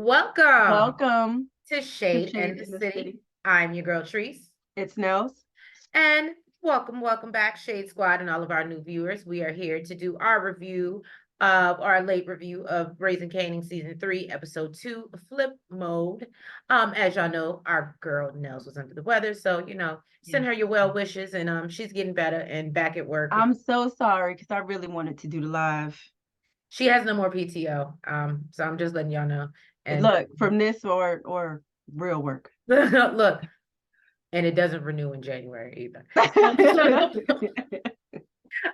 Welcome Welcome to to Shade and Shade the in the City. City. I'm your girl, Treese. It's Nellz. And welcome back, Shade Squad, and all of our new viewers. We are here to do our review of our late review of Raising Kanan Season 3, Episode 2, Flip Mode. As y'all know, our girl Nellz was under the weather, so send her your well wishes, and she's getting better and back at work. I'm so sorry because I really wanted to do the live. She has no more PTO, so I'm just letting y'all know. And Look, from this or real work. look, and it doesn't renew in January either.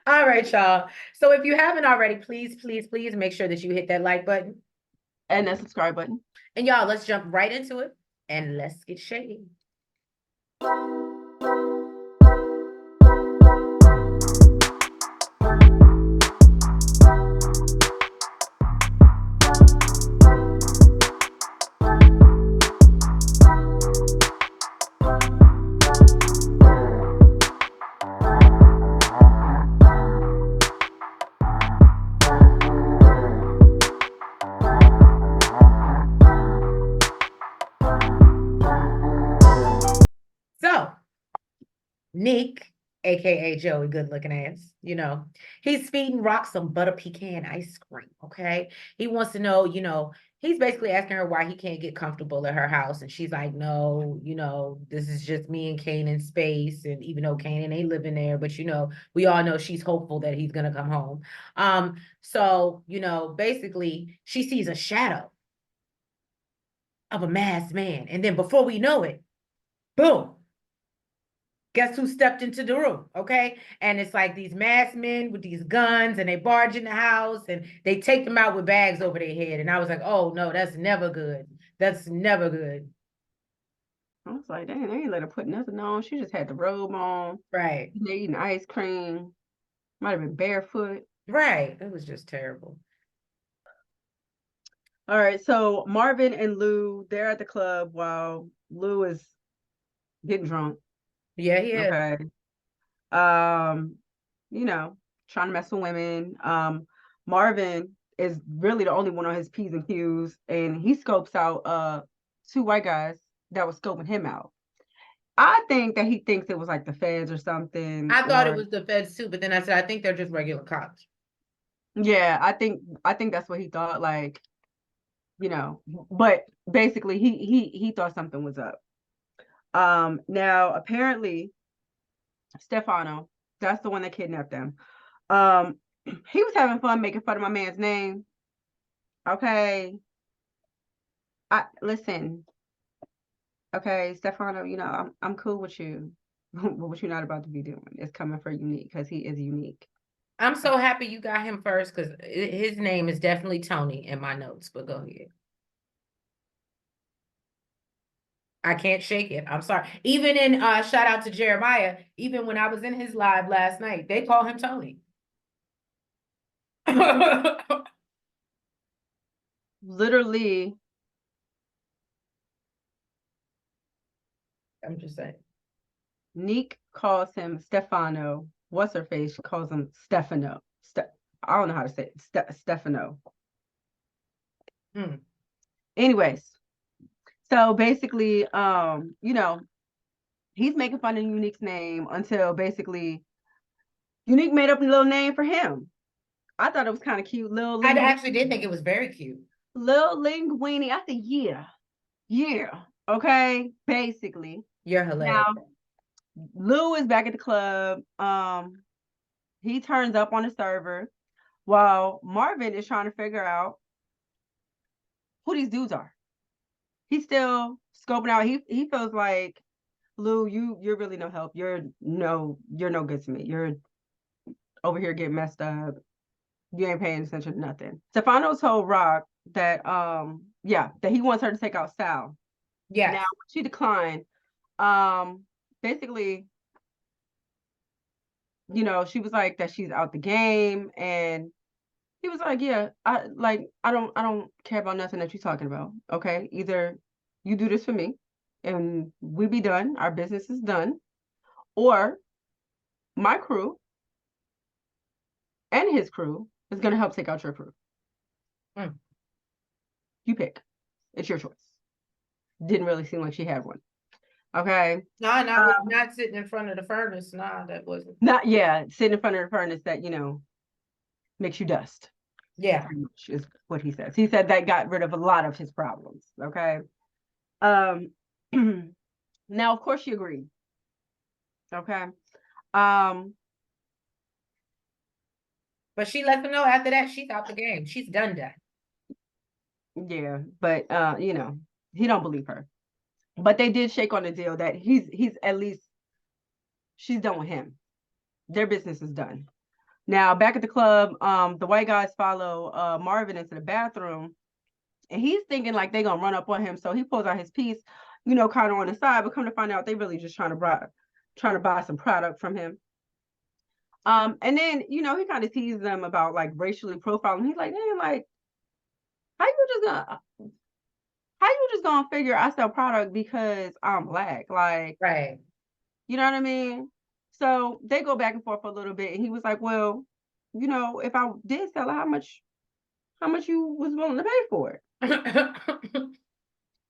All right, y'all. So if you haven't already, please make sure that you hit that like button. And that subscribe button. And y'all, let's jump right into it and let's get shady. So, Nick, aka Joey, good looking ass, he's feeding Rock some butter pecan ice cream. Okay. He wants to know, he's basically asking her why he can't get comfortable at her house. And she's like, no, this is just me and Kanan space. And even though Kanan ain't living there, but we all know she's hopeful that he's gonna come home. So, basically she sees a shadow of a masked man. And then before we know it, boom. Guess who stepped into the room? Okay. And it's like these masked men with these guns and they barge in the house and they take them out with bags over their head. And I was like, oh no, that's never good. That's never good. I was like, dang, they ain't let her put nothing on. She just had the robe on. Right. They eating ice cream. Might have been barefoot. Right. It was just terrible. All right. So Marvin and Lou, they're at the club while Lou is getting drunk. Yeah, yeah. Okay. Trying to mess with women. Marvin is really the only one on his P's and Q's, and he scopes out two white guys that was scoping him out. I think that he thinks it was like the feds or something. I thought it was the feds too, but then I said I think they're just regular cops. Yeah, I think that's what he thought, like, but basically he thought something was up. Now apparently Stefano, that's the one that kidnapped them. He was having fun making fun of my man's name. Okay. Listen. Okay, Stefano, I'm cool with you. But what you're not about to be doing is coming for Unique because he is unique. I'm so happy you got him first because his name is definitely Tony in my notes, but go ahead. I can't shake it. I'm sorry. Even in shout out to Jeremiah, even when I was in his live last night, they call him Tony. Literally, I'm just saying. Neek calls him Stefano. What's her face? She calls him Stefano. I don't know how to say it. Stefano. Anyways, so basically, he's making fun of Unique's name until basically Unique made up a little name for him. I thought it was kind of cute. I actually did think it was very cute. Lil Linguini. I said, yeah. Okay, basically. You're hilarious. Now, Lou is back at the club. He turns up on the server while Marvin is trying to figure out who these dudes are. He's still scoping out. He feels like, Lou, you're really no help. You're no good to me. You're over here getting messed up. You ain't paying attention to nothing. Stefano told Rock that that he wants her to take out Sal. Yeah. Now she declined. Basically, she was like that she's out the game, and he was like, yeah, I don't care about nothing that you're talking about. Okay, either you do this for me, and we be done. Our business is done, or my crew and his crew is gonna help take out your crew. You pick. It's your choice. Didn't really seem like she had one. Okay. No, not sitting in front of the furnace. Nah, that wasn't. Not sitting in front of the furnace that makes you dust. Yeah. Pretty much is what he says. He said that got rid of a lot of his problems. Okay. Now of course she agreed. Okay. But she let them know after that she's out the game. She's done. Yeah, but he don't believe her. But they did shake on the deal that he's at least she's done with him. Their business is done. Now back at the club, the white guys follow Marvin into the bathroom, and he's thinking like they're gonna run up on him. So he pulls out his piece, kind of on the side, but come to find out they really just trying to buy some product from him. And then he kind of teases them about like racially profiling. He's like, man, like, how you just gonna figure I sell product because I'm black? Like, Right. You know what I mean? So they go back and forth for a little bit, and he was like, well, if I did sell it, how much you was willing to pay for it?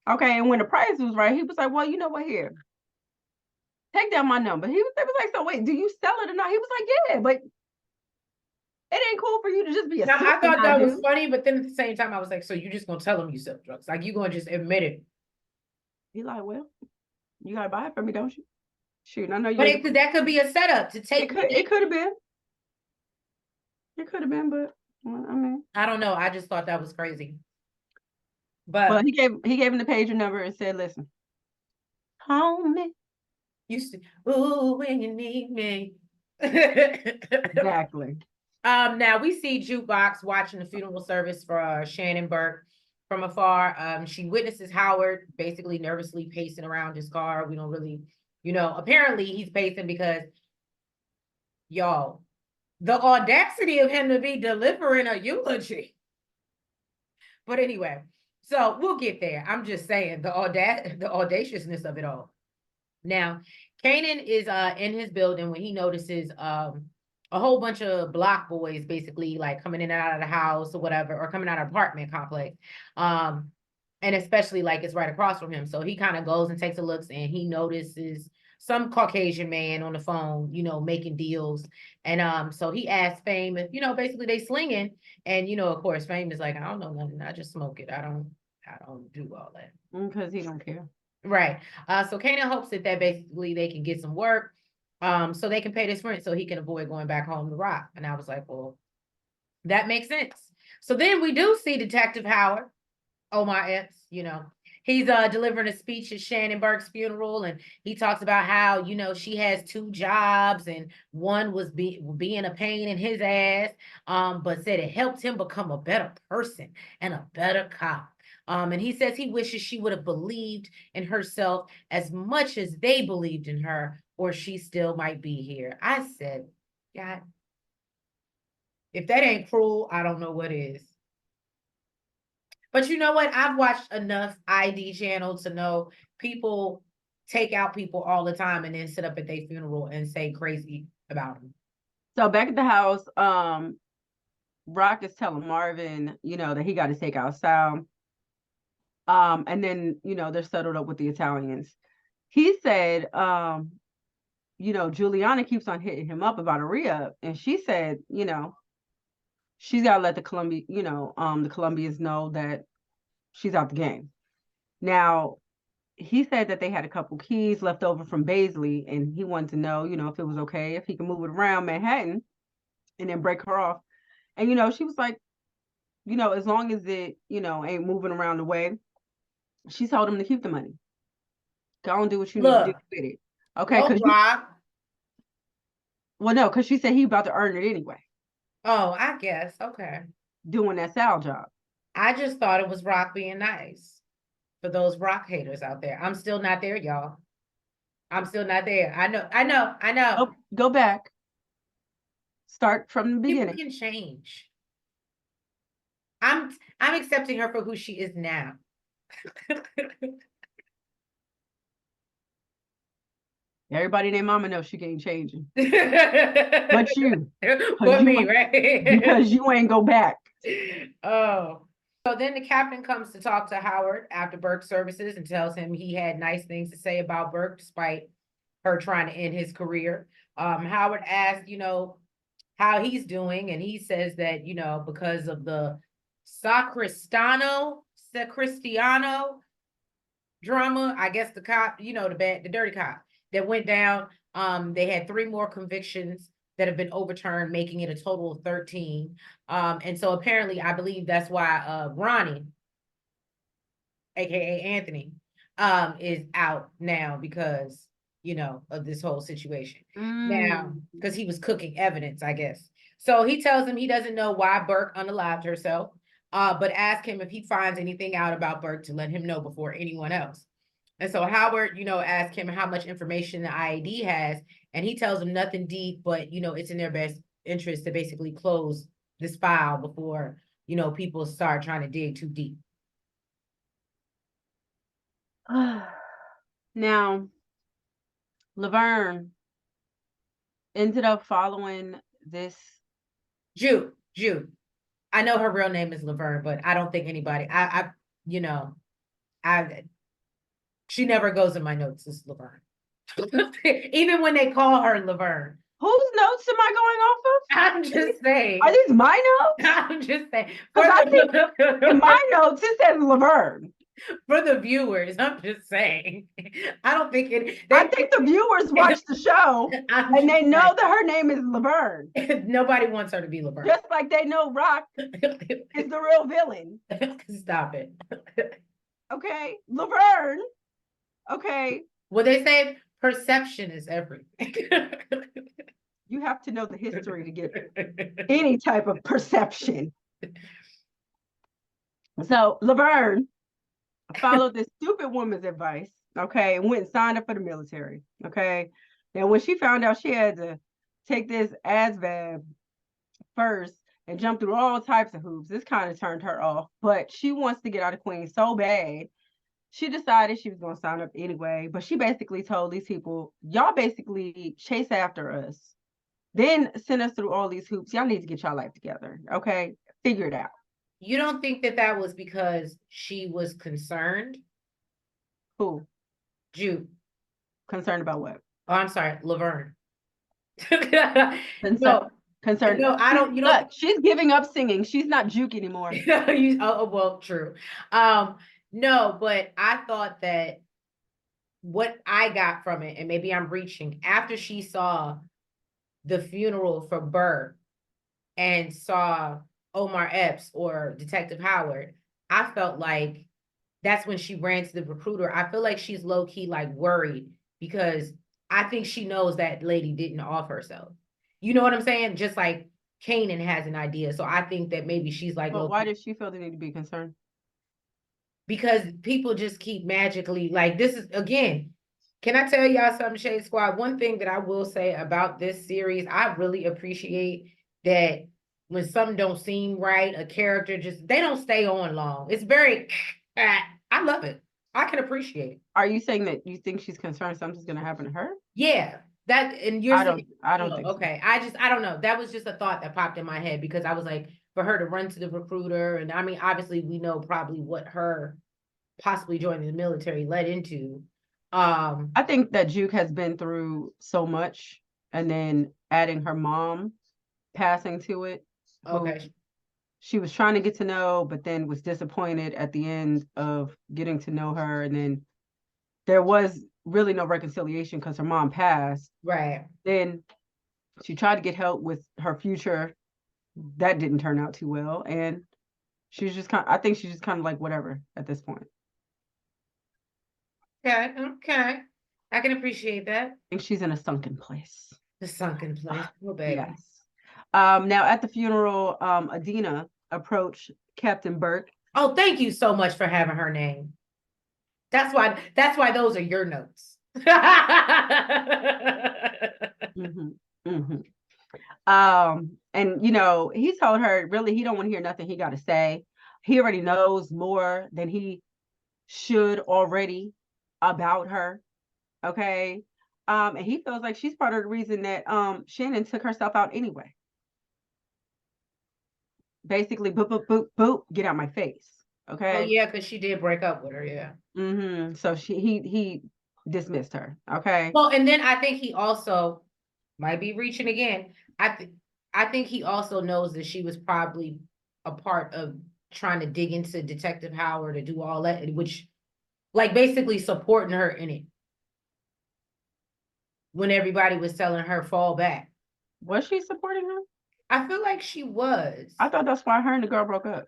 Okay, and when the price was right, he was like, well, you know what, here, take down my number. They was like, so wait, do you sell it or not? He was like, yeah, but it ain't cool for you to just be a Now, I thought that was dude. funny, but then at the same time, I was like, so you just gonna tell him you sell drugs? Like, you gonna just admit it? He like, well, you gotta buy it for me, don't you? Shoot, I know you. But that could be a setup to take. It could have been. It could have been, but I mean, I don't know. I just thought that was crazy. But well, he gave him the pager number and said, listen, call me. You see, ooh, when you need me. Exactly. Now we see Jukebox watching the funeral service for Shannon Burke from afar. She witnesses Howard basically nervously pacing around his car. We don't really, apparently he's pacing because, y'all, the audacity of him to be delivering a eulogy. But anyway, so we'll get there. I'm just saying the audaciousness of it all. Now, Kanan is in his building when he notices a whole bunch of block boys basically like coming in and out of the house or whatever, or coming out of apartment complex. And especially like it's right across from him. So he kind of goes and takes a look, and he notices some Caucasian man on the phone, making deals. And so he asks Fame if, basically they slinging. And, of course, Fame is like, I don't know nothing. I just smoke it. I don't do all that. Because he don't care. Right. So Kanan hopes that basically they can get some work, so they can pay this rent so he can avoid going back home to rock. And I was like, well, that makes sense. So then we do see Detective Howard, oh my ex, he's delivering a speech at Shannon Burke's funeral, and he talks about how, she has 2 jobs and one was being a pain in his ass, but said it helped him become a better person and a better cop. And he says he wishes she would have believed in herself as much as they believed in her, or she still might be here. I said, God, if that ain't cruel, I don't know what is. But you know what? I've watched enough ID channels to know people take out people all the time and then sit up at their funeral and say crazy about them. So back at the house, Rock is telling Marvin, that he got to take out Sal. And then, they're settled up with the Italians. He said, Juliana keeps on hitting him up about a re-up. And she said, she's got to let the Colombians know that she's out the game. Now, he said that they had a couple keys left over from Baisley, and he wanted to know, if it was okay, if he can move it around Manhattan and then break her off. And, she was like, as long as it, ain't moving around the way, she told him to keep the money. Go and do what you need to do with it. Okay. Well, no, because she said he about to earn it anyway. Oh, I guess. Okay. Doing that Sal job. I just thought it was Rock being nice. For those Rock haters out there. I'm still not there, y'all. I'm still not there. I know. Go back. Start from the beginning. People can change. I'm accepting her for who she is now. Everybody named Mama knows she ain't changing. But you. But me, right? Because you ain't go back. Oh. So then the captain comes to talk to Howard after Burke's services and tells him he had nice things to say about Burke despite her trying to end his career. Howard asked, how he's doing, and he says that, because of the Sacristiano drama, I guess the cop, the dirty cop that went down. They had 3 more convictions that have been overturned, making it a total of 13. And so apparently, I believe that's why Ronnie, aka Anthony, is out now because of this whole situation. Now, because he was cooking evidence, I guess. So he tells him he doesn't know why Burke unalived herself, but ask him if he finds anything out about Burke to let him know before anyone else. And so Howard, asked him how much information the IAD has, and he tells him nothing deep, but it's in their best interest to basically close this file before people start trying to dig too deep. Now, Laverne ended up following this. Jude. I know her real name is Laverne, but I don't think anybody. She never goes in my notes as Laverne. Even when they call her Laverne. Whose notes am I going off of? I'm just saying. Are these my notes? I'm just saying. In my notes, it says Laverne. For the viewers, I'm just saying. I don't think it. I think the viewers watch the show and they know that her name is Laverne. Nobody wants her to be Laverne. Just like they know Rock is the real villain. Stop it. Okay, Laverne. Okay. Well, they say perception is everything. You have to know the history to get any type of perception. So Laverne followed this stupid woman's advice, okay, and went and signed up for the military, okay. And when she found out she had to take this ASVAB first and jump through all types of hoops, this kind of turned her off. But she wants to get out of Queens so bad, she decided she was going to sign up anyway. But she basically told these people, y'all basically chase after us, then send us through all these hoops. Y'all need to get y'all life together, okay? Figure it out. You don't think that was because she was concerned? Who? Jude. Concerned about what? Oh, I'm sorry, Laverne. Concerned. No, I don't. Look, she's giving up singing. She's not Juke anymore. Well, true. No, but I thought that what I got from it, and maybe I'm reaching, after she saw the funeral for Burr and saw Omar Epps or Detective Howard, I felt like that's when she ran to the recruiter. I feel like she's low-key like worried because I think she knows that lady didn't off herself. You know what I'm saying? Just like Kanan has an idea. So I think that maybe she's like, but why does she feel the need to be concerned? Because people just keep magically, like, this is, again, can I tell y'all something, Shade Squad? One thing that I will say about this series, I really appreciate that when something don't seem right, a character just, they don't stay on long. It's very, I love it. I can appreciate it. Are you saying that you think she's concerned something's going to happen to her? Yeah. That, and you're I don't think okay. So. I don't know. That was just a thought that popped in my head because I was like, for her to run to the recruiter, and I mean, obviously we know probably what her possibly joining the military led into. I think that Juke has been through so much, and then adding her mom passing to it. Okay. She was trying to get to know, but then was disappointed at the end of getting to know her, and then there was really no reconciliation because her mom passed. Right. Then she tried to get help with her future. That didn't turn out too well. And she's just I think she's just kind of like whatever at this point. Okay. I can appreciate that. I think she's in a sunken place. The sunken place. Oh, baby. Yes. Now at the funeral, Adina approached Captain Burke. Oh, thank you so much for having her name. That's why those are your notes. And he told her really he don't want to hear nothing he got to say. He already knows more than he should already about her. Okay. And he feels like she's part of the reason that Shannon took herself out anyway. Basically, boop, boop, boop, boop, get out my face. Okay. Oh yeah, because she did break up with her. Yeah. So he dismissed her. Okay. Well, and then I think he also might be reaching again. I think he also knows that she was probably a part of trying to dig into Detective Howard to do all that, which like basically supporting her in it when everybody was telling her fall back. Was she supporting her? I feel like she was. I thought that's why her and the girl broke up.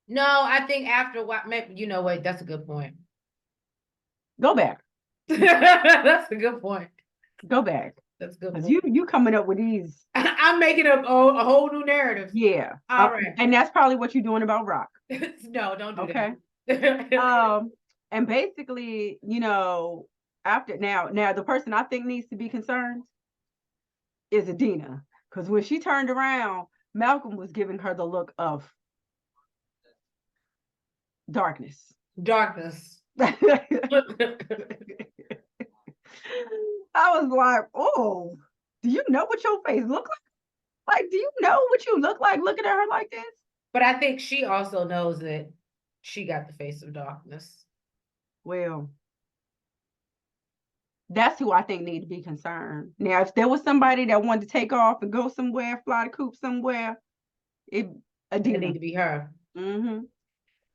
No, I think after what, you know what? That's a good point. Go back. That's a good point. Go back. That's a good Because point. you coming up with these. I'm making up a whole new narrative. Yeah. All right. And that's probably what you're doing about Rock. No, don't do Okay. that. And basically, after now the person I think needs to be concerned is Adina. Because when she turned around, Malcolm was giving her the look of darkness. Darkness. I was like, oh, do you know what your face look like? Like, do you know what you look like looking at her like this? But I think she also knows that she got the face of darkness. Well, that's who I think need to be concerned. Now, if there was somebody that wanted to take off and go somewhere, fly the coop somewhere, Adina. It need to be her. Mm-hmm.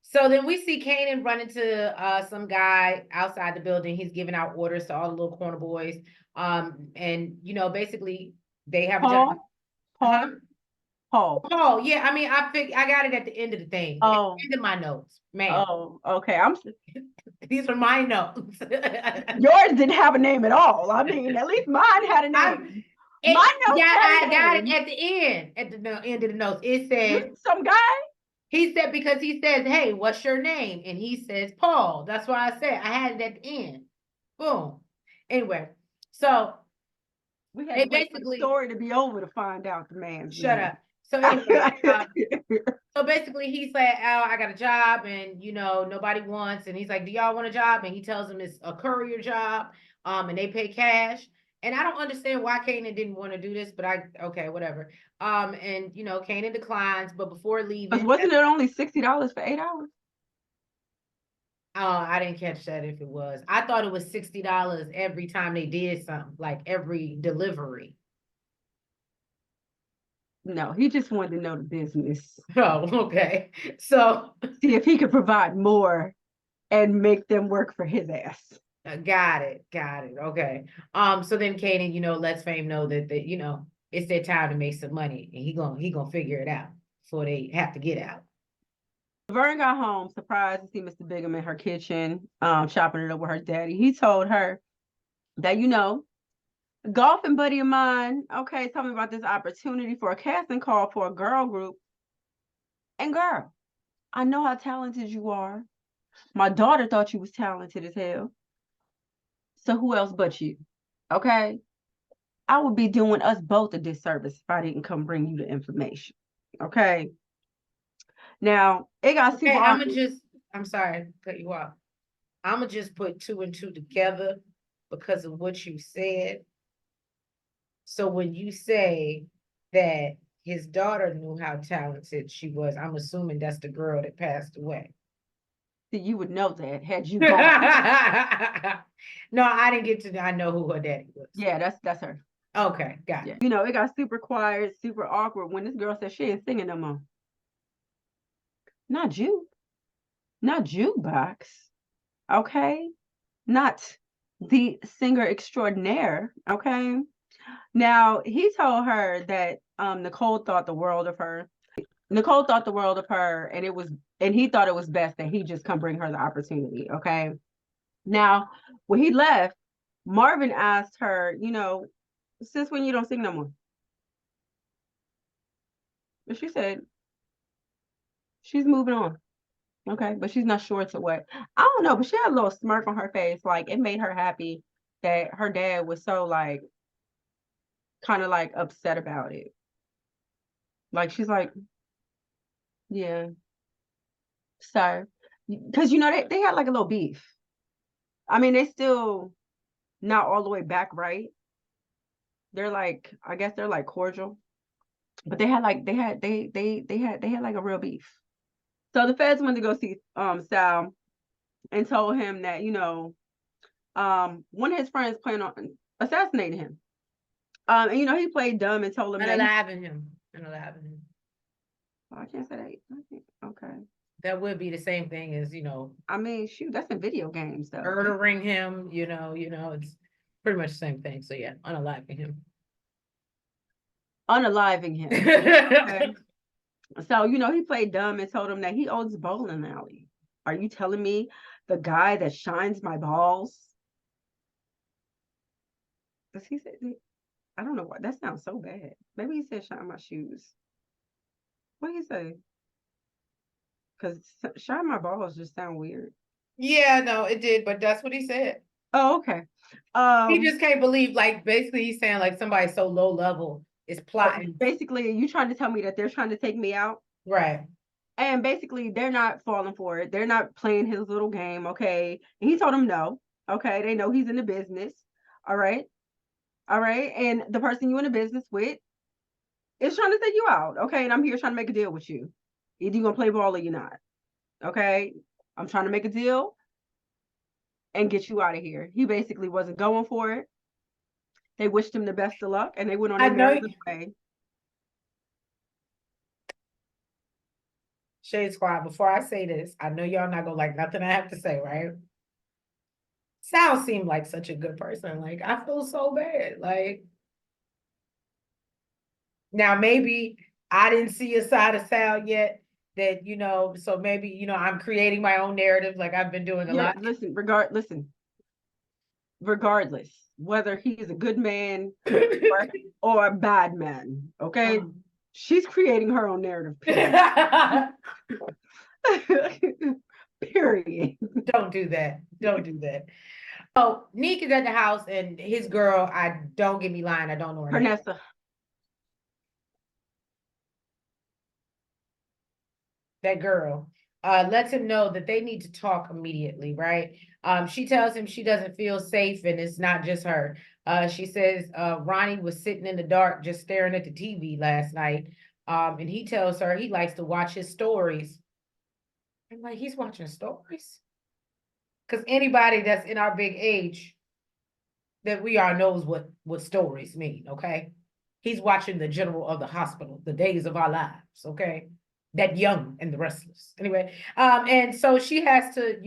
So then we see Kanan run into some guy outside the building. He's giving out orders to all the little corner boys. And basically they have Paul. Oh, yeah. I mean, I got it at the end of the thing. Oh. End of my notes, man. Oh, okay. These are my notes. Yours didn't have a name at all. I mean, at least mine had a name. My notes I got it at the end. At the end of the notes, it said some guy. He said because he says, "Hey, what's your name?" And he says Paul. That's why I said I had it at the end. Boom. Anyway, so we had to wait for the story to be over to find out the man's shut name. up. So anyway, so basically he said, "Oh, I got a job, and nobody wants." And he's like, "Do y'all want a job?" And he tells them it's a courier job, and they pay cash. And I don't understand why Kanan didn't want to do this, but okay, whatever. And Kanan declines, but before leaving, wasn't it only $60 for 8 hours? Oh, I didn't catch that if it was. I thought it was $60 every time they did something, like every delivery. No, he just wanted to know the business. Oh, okay. So see if he could provide more and make them work for his ass. Got it. Okay. So then Kanan, lets Fame know that it's their time to make some money, and he gonna figure it out before they have to get out. Vern got home surprised to see Mr. Bigham in her kitchen, chopping it up with her daddy. He told her that, golfing buddy of mine, okay, tell me about this opportunity for a casting call for a girl group. And girl, I know how talented you are. My daughter thought you was talented as hell. So who else but you? Okay? I would be doing us both a disservice if I didn't come bring you the information. Okay? Now, it got super I'm sorry to cut you off. I'm going to just put 2 and 2 together because of what you said. So when you say that his daughter knew how talented she was, I'm assuming that's the girl that passed away. You would know that had you gone. No, I didn't get to. I know who her daddy was. Yeah, that's her. Okay, got it. It got super quiet, super awkward when this girl said she ain't singing no more. Not jukebox. Okay, not the singer extraordinaire. Okay. Now he told her that Nicole thought the world of her. Nicole thought the world of her, and he thought it was best that he just come bring her the opportunity. Okay. Now, when he left, Marvin asked her, since when you don't sing no more? And she said, she's moving on. Okay. But she's not sure to what. I don't know, but she had a little smirk on her face. Like, it made her happy that her dad was so, like, kind of, like, upset about it. Like, she's like, yeah. So, because, they had, like, a little beef. I mean, they still not all the way back, right? They're like, I guess they're like cordial, but they had like a real beef. So the feds went to go see Sal and told him that, one of his friends planned on assassinating him. And he played dumb and told him that Unaliving him. Unaliving him. oh, I can't say that. Okay. That would be the same thing as, I mean, shoot, that's in video games though. murdering him, it's pretty much the same thing. So yeah, unaliving him. Unaliving him. Okay. So, he played dumb and told him that he owns a bowling alley. Are you telling me the guy that shines my balls? Does he say? I don't know why. That sounds so bad. Maybe he said shine my shoes. What did he say? Because shine my balls just sound weird. Yeah, no, it did, but that's what he said. Oh, okay. He just can't believe, like, basically he's saying like somebody so low level is plotting. Basically, you trying to tell me that they're trying to take me out? Right. And basically, they're not falling for it. They're not playing his little game, okay? And he told them no, okay? They know he's in the business, all right? All right? And the person you in the business with is trying to take you out, okay? And I'm here trying to make a deal with you. Either you're going to play ball or you're not, okay? I'm trying to make a deal and get you out of here. He basically wasn't going for it. They wished him the best of luck, and they went on their merry way. Shade Squad, before I say this, I know y'all not gonna like nothing I have to say, right? Sal seemed like such a good person. Like, I feel so bad. Like, now maybe I didn't see a side of Sal yet that, so maybe, I'm creating my own narrative like I've been doing a lot. Listen, regardless, whether he's a good man or a bad man, okay? She's creating her own narrative. Period. Don't do that. Don't do that. Oh, Neek is at the house and his girl, don't get me lying, I don't know her name. Pernessa. That girl lets him know that they need to talk immediately, right? She tells him she doesn't feel safe and it's not just her. She says Ronnie was sitting in the dark just staring at the TV last night. And he tells her he likes to watch his stories. I'm like, he's watching stories? Because anybody that's in our big age that we are knows what stories mean, okay? He's watching the General of the Hospital, the days of our lives, okay? That Young and the Restless. Anyway, and so she has to,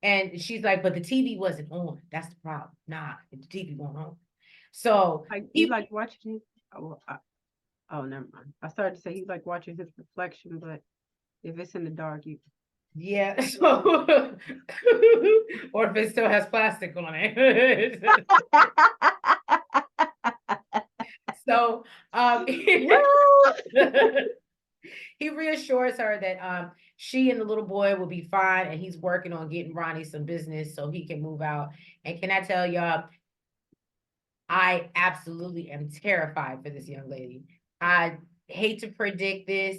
and she's like, but the TV wasn't on. That's the problem. Nah, the TV wasn't on. So he like watching. Oh, never mind. I started to say he's like watching his reflection, but if it's in the dark, you. Yeah. So, or if it still has plastic on it. So, he reassures her that she and the little boy will be fine, and he's working on getting Ronnie some business so he can move out. And can I tell y'all, I absolutely am terrified for this young lady. I hate to predict this,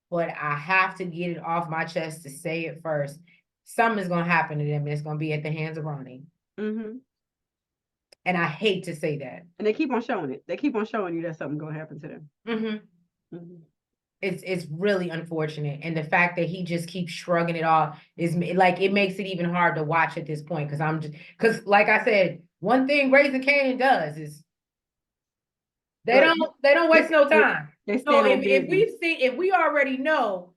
but I have to get it off my chest to say it first. Something is going to happen to them, and it's going to be at the hands of Ronnie. Mm-hmm. And I hate to say that. And they keep on showing it. They keep on showing you that something's going to happen to them. Mm-hmm. Mm-hmm. It's really unfortunate. And the fact that he just keeps shrugging it off is like, it makes it even hard to watch at this point. Because like I said, one thing Raising Kanan does is they don't waste no time. So if we already know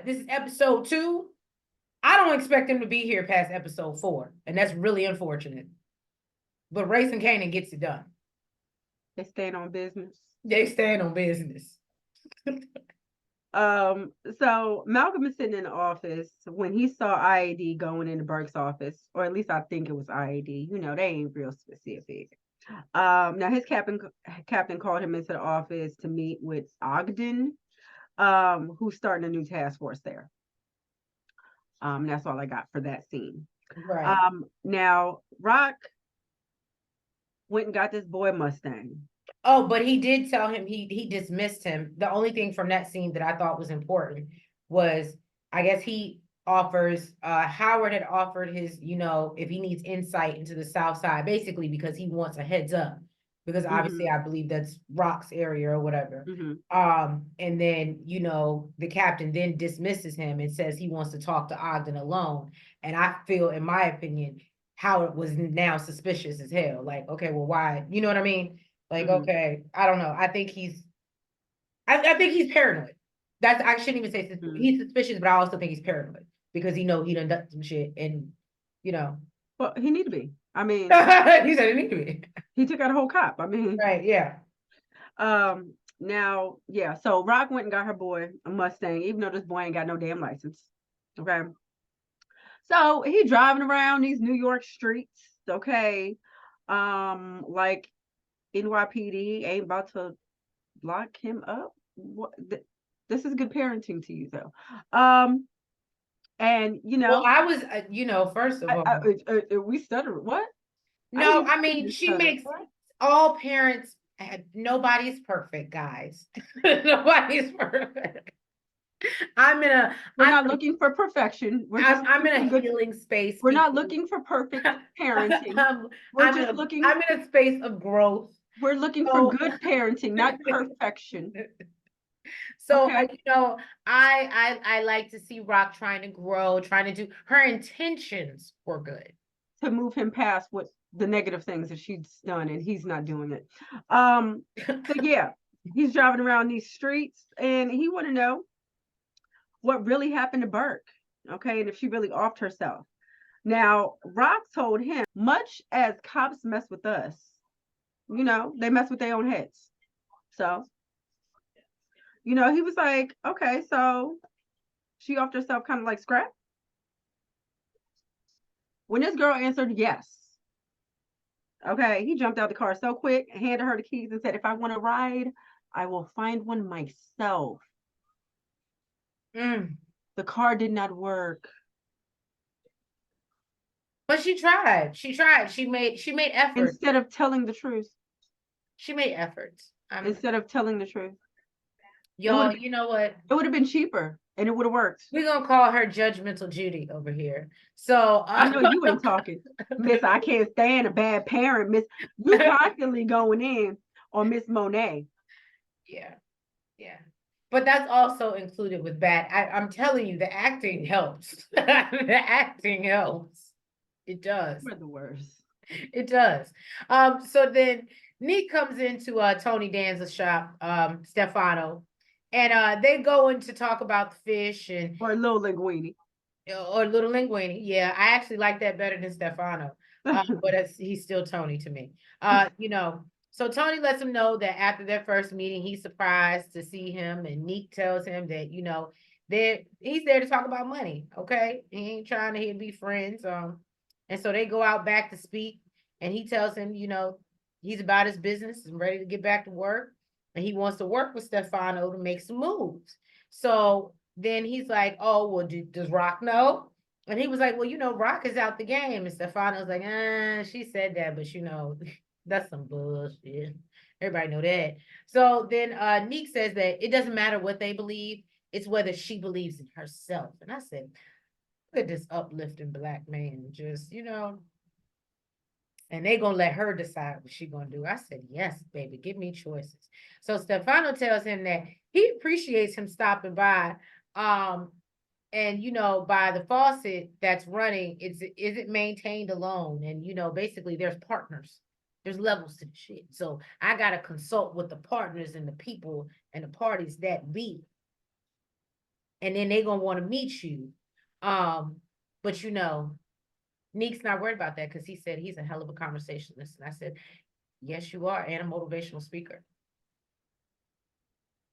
this is episode 2, I don't expect them to be here past episode 4. And that's really unfortunate. But Raising Kanan gets it done. They stand on business. They stand on business. So Malcolm is sitting in the office when he saw IAD going into Burke's office, or at least I think it was IAD. They ain't real specific. Now his captain called him into the office to meet with Ogden, who's starting a new task force there. That's all I got for that scene. Right. Now Rock went and got this boy Mustang. Oh, but he did tell him he dismissed him. The only thing from that scene that I thought was important was, I guess he offers, Howard had offered his, if he needs insight into the South Side, basically because he wants a heads up because obviously I believe that's Rock's area or whatever. And then, you know, the captain then dismisses him and says he wants to talk to Ogden alone. And I feel, in my opinion, how it was now suspicious as hell. Like, okay, well, why? You know what I mean? Like, okay, I don't know. I think he's paranoid. That's, I shouldn't even say he's suspicious, but I also think he's paranoid because he done some shit, and you know. Well, he need to be. I mean, he said he need to be. He took out a whole cop. I mean, right, yeah. Now, yeah. So Rock went and got her boy a Mustang, even though this boy ain't got no damn license. Okay. So he driving around these New York streets. Okay. Like NYPD ain't about to lock him up. What? This is good parenting to you, though. And you know, well, I was, you know, first of all, we stutter. What? No, I mean, she makes all parents. Nobody's perfect, guys. Nobody's perfect. We're not looking for perfection. I'm in a healing space. We're not looking for perfect parenting. I'm in a space of growth. We're looking for good parenting, not perfection. So, you know, I like to see Rock trying to grow, trying to do, her intentions were good. To move him past what the negative things that she's done, and he's not doing it. So yeah, he's driving around these streets and he want to know what really happened to Burke. Okay, and if she really offed herself. Now, Rock told him, much as cops mess with us, you know, they mess with their own heads. So, you know, he was like, okay, so she offed herself kind of like scrap. When this girl answered yes, okay, he jumped out the car so quick, handed her the keys and said, if I want to ride, I will find one myself. The car did not work. But she tried. She made efforts. Instead of telling the truth. She made efforts. Instead of telling the truth. Y'all, you know what? It would have been cheaper and it would have worked. We're going to call her Judgmental Judy over here. So I know you ain't talking. Miss, I can't stand a bad parent. Miss, you constantly going in on Miss Monet. Yeah. Yeah. But that's also included with bad. I'm telling you, the acting helps. The acting helps. It does. We're the worst. It does. So then Neek comes into Tony Danza's shop, Stefano, and they go in to talk about the fish and or Little Linguini. Or Little Linguini. Yeah, I actually like that better than Stefano. But he's still Tony to me. You know, so Tony lets him know that after their first meeting, he's surprised to see him, and Neek tells him that, you know, he's there to talk about money. Okay, he ain't trying to be friends. And so they go out back to speak, and he tells him, you know, he's about his business and ready to get back to work, and he wants to work with Stefano to make some moves. So then he's like, oh, well, does Rock know? And he was like, well, you know, Rock is out the game. And Stefano's like, she said that, but you know, that's some bullshit. Everybody know that. So then Neek says that it doesn't matter what they believe. It's whether she believes in herself. And I said, look at this uplifting Black man, just, you know, and they gonna let her decide what she gonna do. I said, yes, baby, give me choices. So Stefano tells him that he appreciates him stopping by. And you know, by the faucet that's running, is it maintained alone? And you know, basically there's partners. There's levels to the shit. So I gotta consult with the partners and the people and the parties that be. And then they gonna want to meet you. But you know, Neek's not worried about that because he said he's a hell of a conversationalist. And I said, yes, you are, and a motivational speaker.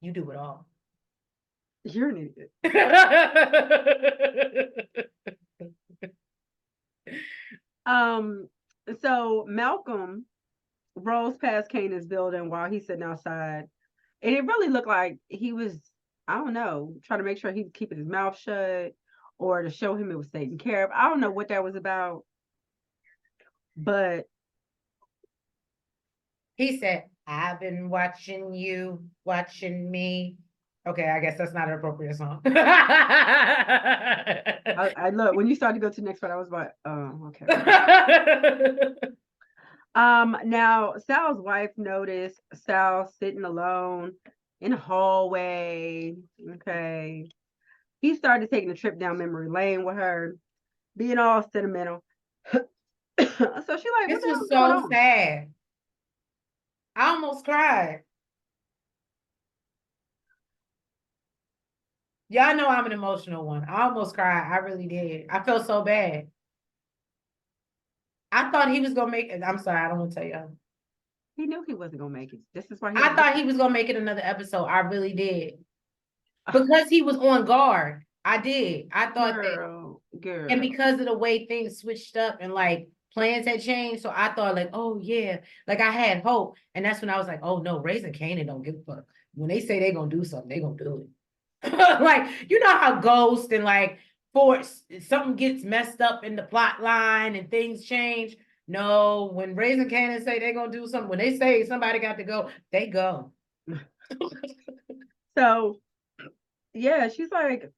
You do it all. You're an idiot. So Malcolm rolls past Kanan's building while he's sitting outside. And it really looked like he was, I don't know, trying to make sure he's keeping his mouth shut or to show him it was taken care of. I don't know what that was about. But he said, I've been watching you, watching me. Okay, I guess that's not an appropriate song. I look, when you started to go to the next part, I was like, oh, okay. Now Sal's wife noticed Sal sitting alone in the hallway. Okay. He started taking a trip down memory lane with her, being all sentimental. So she like, what This the hell was is going so on? sad. I almost cried. Y'all know I'm an emotional one. I almost cried. I really did. I felt so bad. I thought he was gonna make it. I'm sorry, I don't want to tell y'all. He knew he wasn't gonna make it. This is why he had I to get thought he was gonna make it another episode. I really did. Because he was on guard. I did. I thought that, girl, and girl. because of the way things switched up and like plans had changed, so I thought like, oh yeah, like I had hope. And that's when I was like, oh no, Raising Kanan don't give a fuck. When they say they're gonna do something, they gonna do it. Like, you know how Ghost and like Force, something gets messed up in the plot line and things change. No, when Raising Kanan say they're gonna do something, when they say somebody got to go, they go. So yeah, she's like,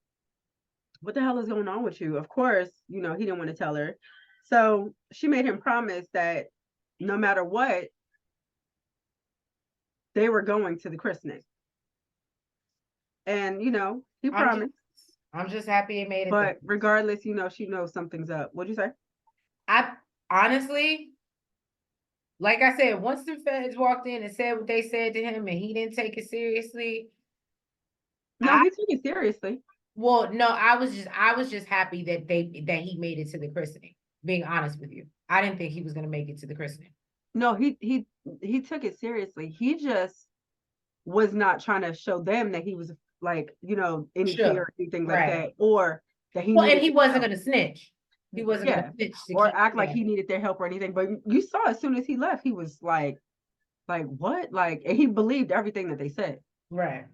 what the hell is going on with you? Of course, he didn't want to tell her. So she made him promise that no matter what, they were going to the christening. And he I'm just promised. I'm just happy it made it there. But regardless, she knows something's up. What'd you say? I honestly, like I said, once the feds walked in and said what they said to him and he didn't take it seriously, No, I he took it seriously. well, no, I was just happy that he made it to the christening, being honest with you. I didn't think he was gonna make it to the christening. No, he took it seriously. He just was not trying to show them that he was like, any fear Sure. or anything like Right. that, or that he Well, and needed he their wasn't help. gonna snitch. He wasn't gonna Yeah. snitch to Or keep, act like yeah. he needed their help or anything. But you saw as soon as he left, he was like what? Like, and he believed everything that they said. Right.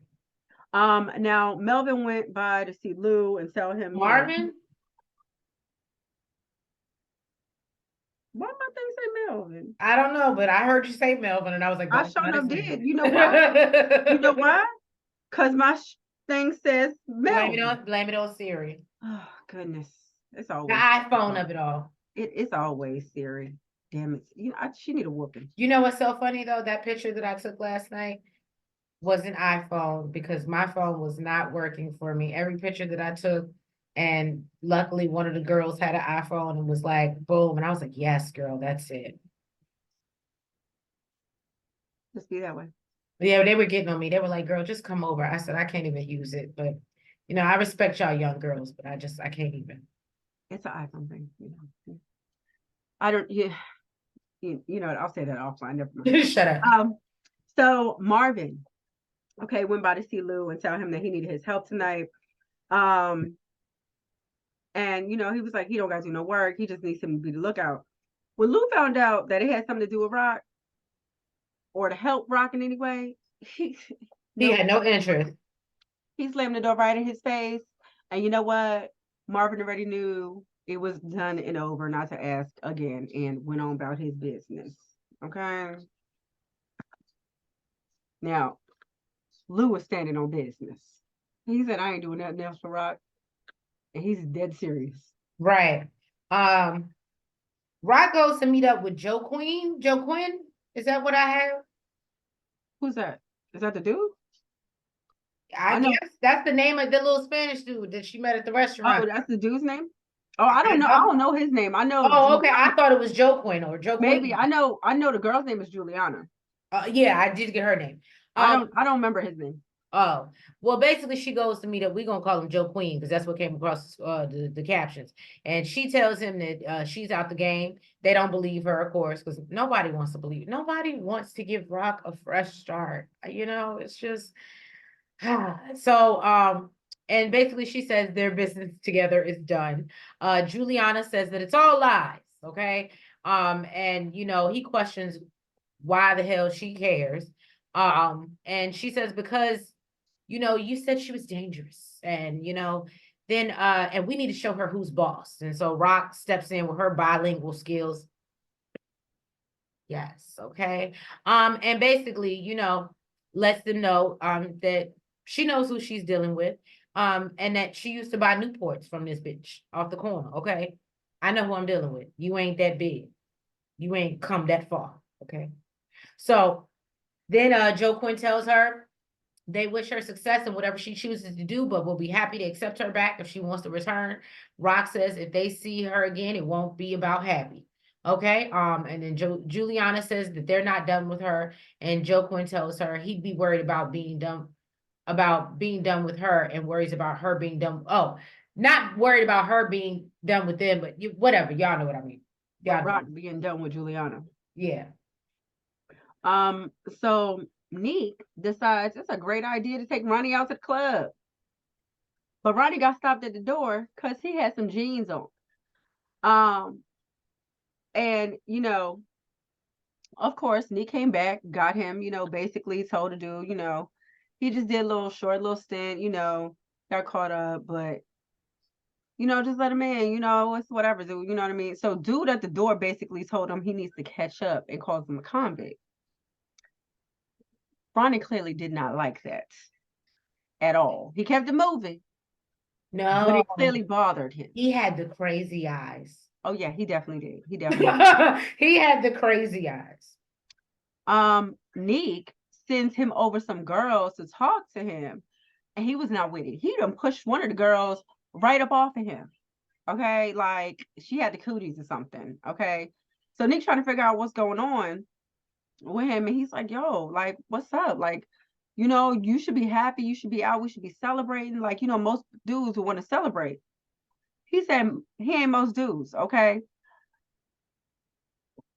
Now Melvin went by to see Lou and tell him, Marvin? why my thing say Melvin? I don't know, but I heard you say Melvin and I was like, I that's sure not enough his name. did. You know why? You know why? Because my thing says Melvin. Blame it on Siri. Oh goodness. It's The always iPhone of it all. it's always Siri. Damn it. She need a whooping. You know what's so funny though? That picture that I took last night was an iPhone because my phone was not working for me. Every picture that I took, and luckily one of the girls had an iPhone and was like, boom. And I was like, yes, girl, that's it. Just be that way. Yeah, they were getting on me. They were like, girl, just come over. I said, I can't even use it. But, I respect y'all young girls, but I can't even. It's an iPhone thing, I don't, yeah, I'll say that offline. Never mind. Shut up. So Marvin, okay, went by to see Lou and tell him that he needed his help tonight. And he was like, he don't got to do no work. He just needs him to be the lookout. When Lou found out that it had something to do with Rock or to help Rock in any way, He had no interest. He slammed the door right in his face. And you know what? Marvin already knew it was done and over, not to ask again, and went on about his business. Okay. Now, Lou was standing on business. He said, I ain't doing nothing else for Rock. And he's dead serious. Right. Rock goes to meet up with Joe Quinn. Joe Quinn? Is that what I have? Who's that? Is that the dude? I guess that's the name of the little Spanish dude that she met at the restaurant. Oh, that's the dude's name? Oh, I don't know. I don't know his name. I know. Oh, okay. I thought it was Joe Quinn or Joe Quinn. Maybe. I know the girl's name is Juliana. Yeah, I did get her name. I don't remember his name. Oh, well, basically she goes to meet up. We're gonna call him Joe Queen because that's what came across the captions. And she tells him that she's out the game. They don't believe her, of course, because nobody wants to believe. Nobody wants to give Rock a fresh start. It's just so and basically she says their business together is done. Juliana says that it's all lies, okay? And he questions why the hell she cares. And she says because you said she was dangerous, and then and we need to show her who's boss. And so Rock steps in with her bilingual skills. Yes, okay. And basically, lets them know that she knows who she's dealing with. And that she used to buy Newports from this bitch off the corner. Okay. I know who I'm dealing with. You ain't that big. You ain't come that far. Okay. So then Joe Quinn tells her they wish her success in whatever she chooses to do, but will be happy to accept her back if she wants to return. Rock says if they see her again, it won't be about happy. Okay. And then Juliana says that they're not done with her, and Joe Quinn tells her he'd be worried about being done with her, and worries about her being done. Oh, not worried about her being done with them, but whatever. Y'all know what I mean. But Y'all Rock know. being done with Juliana. Yeah. So Neek decides it's a great idea to take Ronnie out to the club. But Ronnie got stopped at the door because he had some jeans on. And of course, Neek came back, got him, basically told the dude, he just did a little stint, got caught up, but just let him in, it's whatever, dude, you know what I mean? So dude at the door basically told him he needs to catch up and calls him a convict. Ronnie clearly did not like that at all. He kept it moving, but No, it clearly bothered him. he had the crazy eyes. Oh yeah, he definitely did. He definitely did. He had the crazy eyes. Neek sends him over some girls to talk to him, and he was not with it. He done pushed one of the girls right up off of him. Okay, like she had the cooties or something. Okay, so Nick's trying to figure out what's going on with him, and he's like, "Yo, like, what's up? Like, you should be happy. You should be out. We should be celebrating. Like, most dudes would want to celebrate." He said he ain't most dudes. Okay,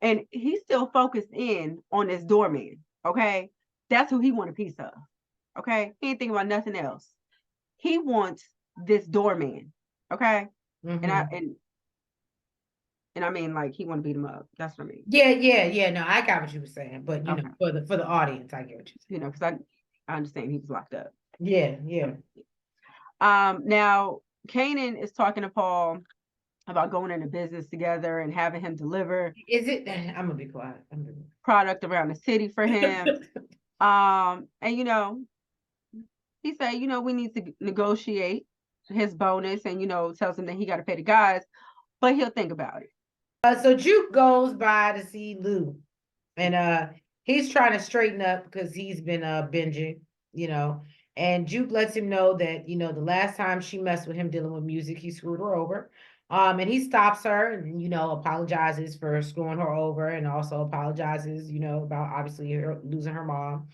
and he's still focused in on this doorman. Okay, that's who he want a piece of. Okay, he ain't thinking about nothing else. He wants this doorman. Okay, Mm-hmm. and I mean, like, he want to beat him up. That's what I mean. Yeah. No, I got what you were saying, but Okay. for the audience, I get what you're saying. Because I understand he was locked up. Yeah. Now Kanan is talking to Paul about going into business together and having him deliver. Is it? I'm gonna be quiet. Product around the city for him. And he said, we need to negotiate his bonus, and tells him that he got to pay the guys, but he'll think about it. So Juke goes by to see Lou, and he's trying to straighten up because he's been binging, and Juke lets him know that the last time she messed with him dealing with music, he screwed her over. And he stops her and apologizes for screwing her over, and also apologizes about obviously her losing her mom.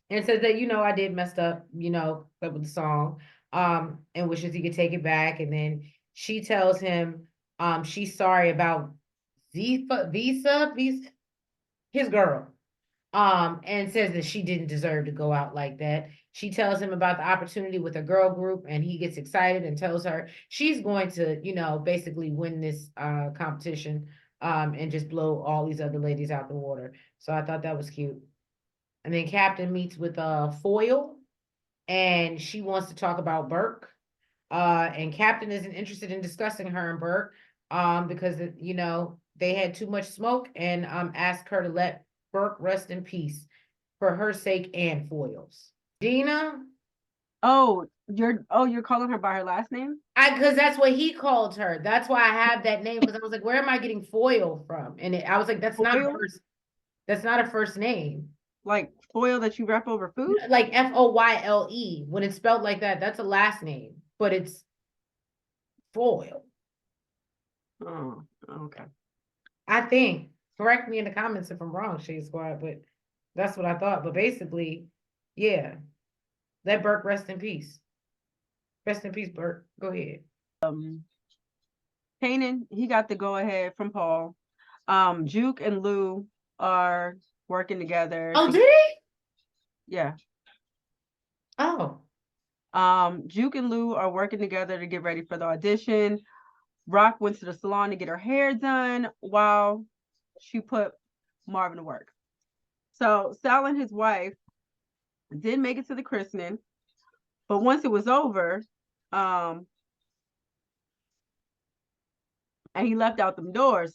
And says that I did messed up with the song, and wishes he could take it back. And then she tells him she's sorry about Visa, his girl, and says that she didn't deserve to go out like that. She tells him about the opportunity with a girl group, and he gets excited and tells her she's going to basically win this competition, and just blow all these other ladies out the water. So I thought that was cute. And then Captain meets with Foyle, and she wants to talk about Burke. And Captain isn't interested in discussing her and Burke, because they had too much smoke, and asked her to let Burke rest in peace for her sake and Foyle's. Gina. Oh, you're calling her by her last name? Because that's what he called her. That's why I have that name, because I was like, where am I getting Foyle from? And I was like, that's not a first name. Like foil that you wrap over food? Like Foyle. When it's spelled like that, that's a last name, but it's Foyle. Oh, okay. I think. Correct me in the comments if I'm wrong, Shade Squad, but that's what I thought. But basically, yeah. Let Burke rest in peace. Rest in peace, Burke. Go ahead. Kanan, he got the go ahead from Paul. Juke and Lou are working together. Oh, did he? Yeah. Oh. Juke and Lou are working together to get ready for the audition. Rock went to the salon to get her hair done while she put Marvin to work. So Sal and his wife did make it to the christening, but once it was over, and he left out them doors,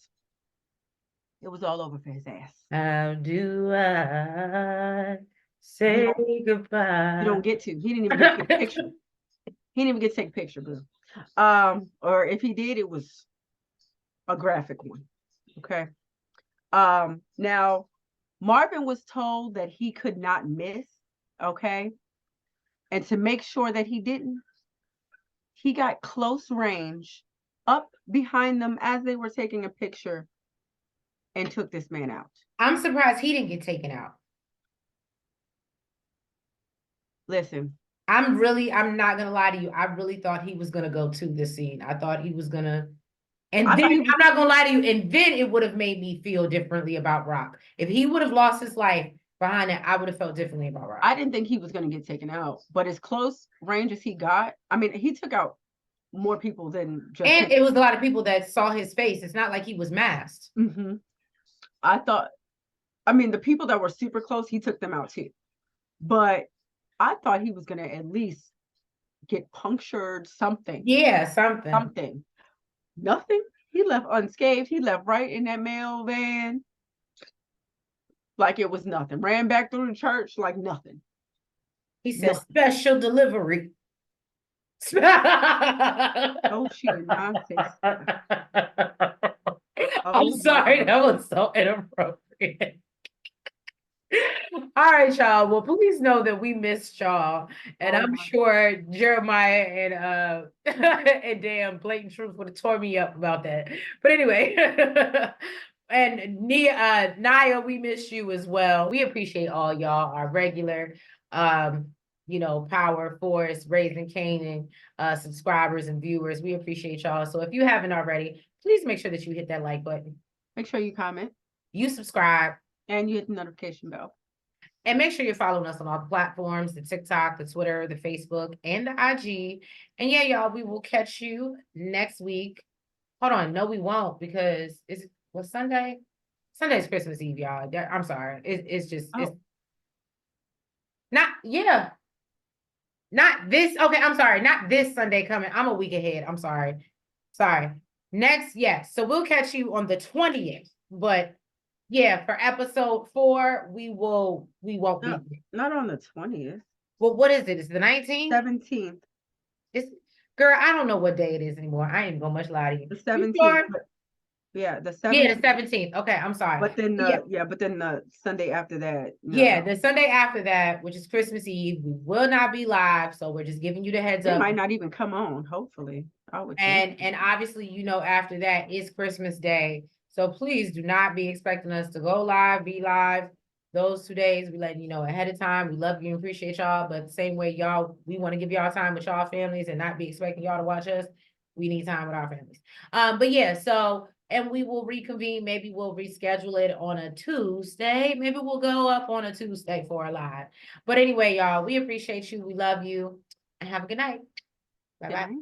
it was all over for his ass. How do I say goodbye? You don't get to. He didn't even get to take a picture. He didn't even get to take a picture, boo. Or if he did, it was a graphic one. Okay. Now Marvin was told that he could not miss, okay? And to make sure that he didn't, he got close range up behind them as they were taking a picture and took this man out. I'm surprised he didn't get taken out. Listen, I'm not gonna lie to you. I really thought he was gonna go to this scene. I thought he was gonna, and then I'm not gonna lie to you, and then it would have made me feel differently about Rock. If he would have lost his life behind it, I would have felt differently about Rock. I didn't think he was gonna get taken out, but as close range as he got, I mean, he took out more people than just and him. it was a lot of people that saw his face. It's not like he was masked. I thought, I mean, the people that were super close, he took them out too. But I thought he was gonna at least get punctured something. Yeah, something. Something. Nothing. He left unscathed. He left right in that mail van like it was nothing. Ran back through the church like nothing. He said special delivery. Oh, she did not say I'm sorry, that was so inappropriate. All right, y'all. Well, please know that we missed y'all, and I'm sure Jeremiah and and damn Blatant Truth would have tore me up about that. But anyway, and Naya, we miss you as well. We appreciate all y'all, our regular Power Force, Raising Kanan, subscribers and viewers. We appreciate y'all. So if you haven't already, please make sure that you hit that like button. Make sure you comment. You subscribe. And you hit the notification bell. And make sure you're following us on all the platforms, the TikTok, the Twitter, the Facebook, and the IG. And yeah, y'all, we will catch you next week. Hold on. No, we won't, because what's Sunday? Sunday's Christmas Eve, y'all. I'm sorry. It's not, yeah. Not this. Okay, I'm sorry. Not this Sunday coming. I'm a week ahead. I'm sorry. Sorry. Next, yes. So we'll catch you on the 20th. But yeah, for episode 4, we won't be. Not on the 20th. Well, what is it? It's the 19th? 17th. Girl, I don't know what day it is anymore. I ain't gonna much lie to you. The 17th. Yeah, the 17th. Yeah, the 17th. Okay, I'm sorry. But then the Sunday after that. Yeah, the Sunday after that, which is Christmas Eve, we will not be live. So we're just giving you the heads up. It might not even come on, hopefully. And obviously, after that is Christmas Day. So please do not be expecting us to go live, be live. Those 2 days, we letting you know ahead of time. We love you and appreciate y'all. But the same way we want to give y'all time with y'all families and not be expecting y'all to watch us. We need time with our families. But yeah, and we will reconvene. Maybe we'll reschedule it on a Tuesday. Maybe we'll go up on a Tuesday for a live. But anyway, y'all, we appreciate you. We love you. And have a good night. Bye-bye.